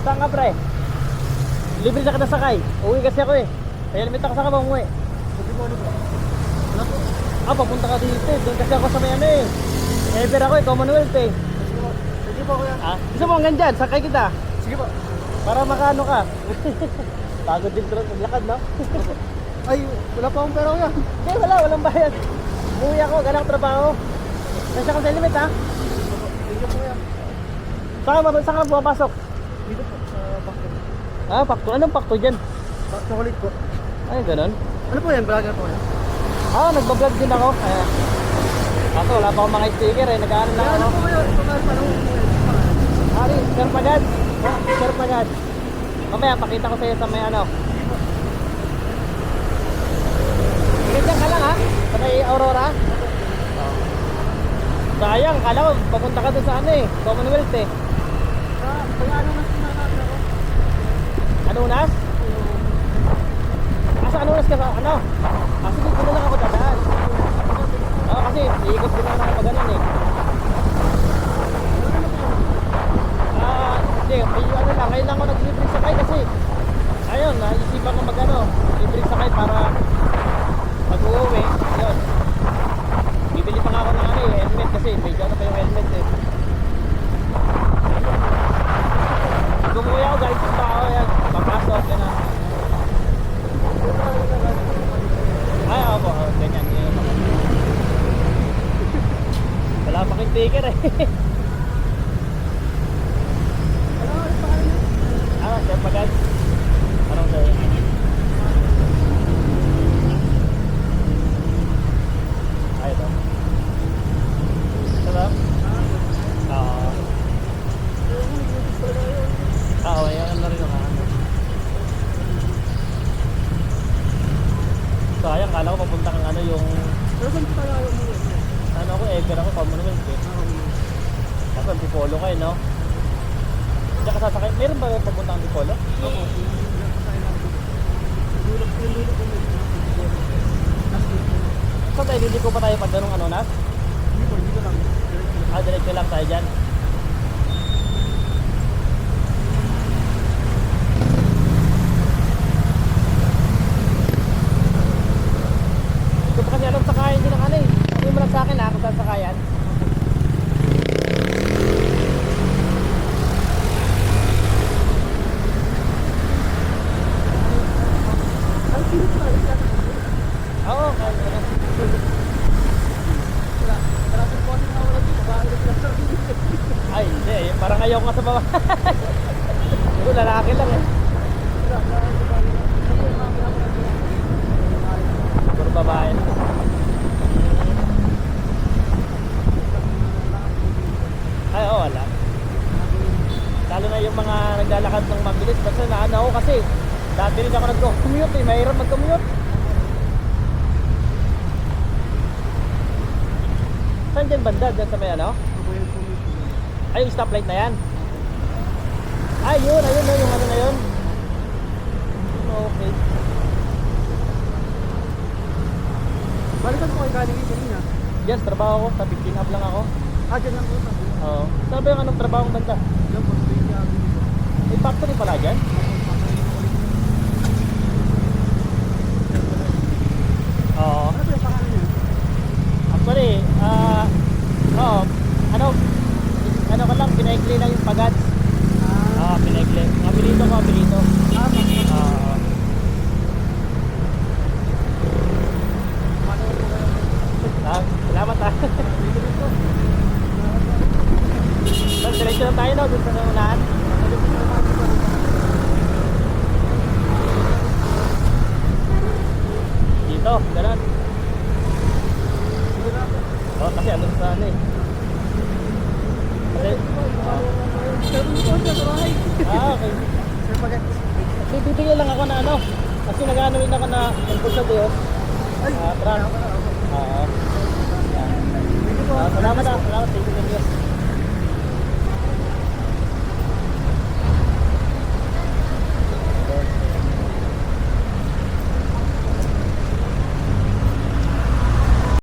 Saan ka pre? Libre na ka na sakay. Uwi kasi ako eh. May helmet ako, saan ka ba umuwi? Sabi mo ano ba? Wala po. Papunta ka dito eh. Doon kasi ako sa may ano eh. Ever ako eh, Commonwealth eh. Sige po. Sige po kuya. Gusto mo hanggang dyan, sakay kita. Sige po. Para makaano ka. Pagod din tulad maglakad, no? Ay, wala pa akong pera kuya. Hindi, walang bayad. Umuwi ako, galang trabaho. Nasya ka sa helmet ha? Thank you po kuya. Saan ka pumapasok? Dito po sa bakto. Pakto. Anong pakto dyan? Chocolate po. Ay, ganun. Ano po yan? Vlogger po yan? Nagbablog din ako. Kaso wala pa akong mga sticker eh. Nag-aaral lang Ano ako. po kuya? Ari, Sir Pagad. Sir Pagad. Mamaya, pakita ko sa iyo sa may ano. Ganyan ka lang ha? Sa may Aurora. Sayang, kala ko papunta ka doon sa ano eh. Commonwealth eh. Kaya ano mas nakakita ko? Anunas? Sa Anunas ka sa ano? Kasi dito na lang ako dadaan. Kasi iikot din ako pag ganun eh. Hindi, ano lang, ngayon lang ako nag-libre sakay kasi ayun, naisipan ko mag-ano, libre sakay para pag-uwi, ayun. Bibili pa nga ako ng ano eh, helmet kasi may dyan na pa yung helmet eh. Gumuwi ako galing sa tao yan, papasok, yan na. Ay, ako, ganyan, ganyan. Wala pa kang sticker eh. Sir Pagad? Anong sa'yo? Ay, ito. Ito ba? Oo. Ayan na rin ang ano. Sayang, kala ko papunta kang ano yung... Pero saan tayo ayaw mo yun? Ano ako, Ever ako, Commonwealth eh. Kasi Antipolo kayo, no? Diyan ka sasakay. Meron ba papunta ang Antipolo? Oo. So tayo, hindi ko pa tayo pag ganung ano na? Hindi po, dito lang. Diretso lang tayo dyan. Hindi ko pa kasi alam sakayan din ng ano eh. Sabi mo lang sa akin ha, kung saan sakayan. Oo, kaya na. Ay, hindi. Parang ayaw nga sa baba. Ito, lalaki lang eh. Puro babae. Ay, oo, wala. Lalo na yung mga naglalakad ng mabilis. Kasi naano ako kasi dati rin ako nag-commute eh. Mahirap mag-commute. Saan dyan banda? Dyan sa may ano? Ay, yung stoplight na yan? Ay, yun, ayun na yung ano na yun. Okay. Balikan po kay Galing kanina. Yes, trabaho ko. Sa 15 up lang ako. Dyan lang po. Oo. Saan ba yung anong trabaho ng banda? Dyan po, Baby Avenue. May factory pala dyan? Oo. Ano po yung pangalan niya? Actually, ano ka lang, pinaikli lang yung Pagad. Pinaikli. Abilito ko, abilito. Salamat ha. Diretso lang tayo no, dun sa unahan. Dito, ganun. Kasi ano sa ano eh. Kasi, okay. Bibigyan lang ako na ano. Kasi nag-ano rin ako na impulsa Deo. Truck.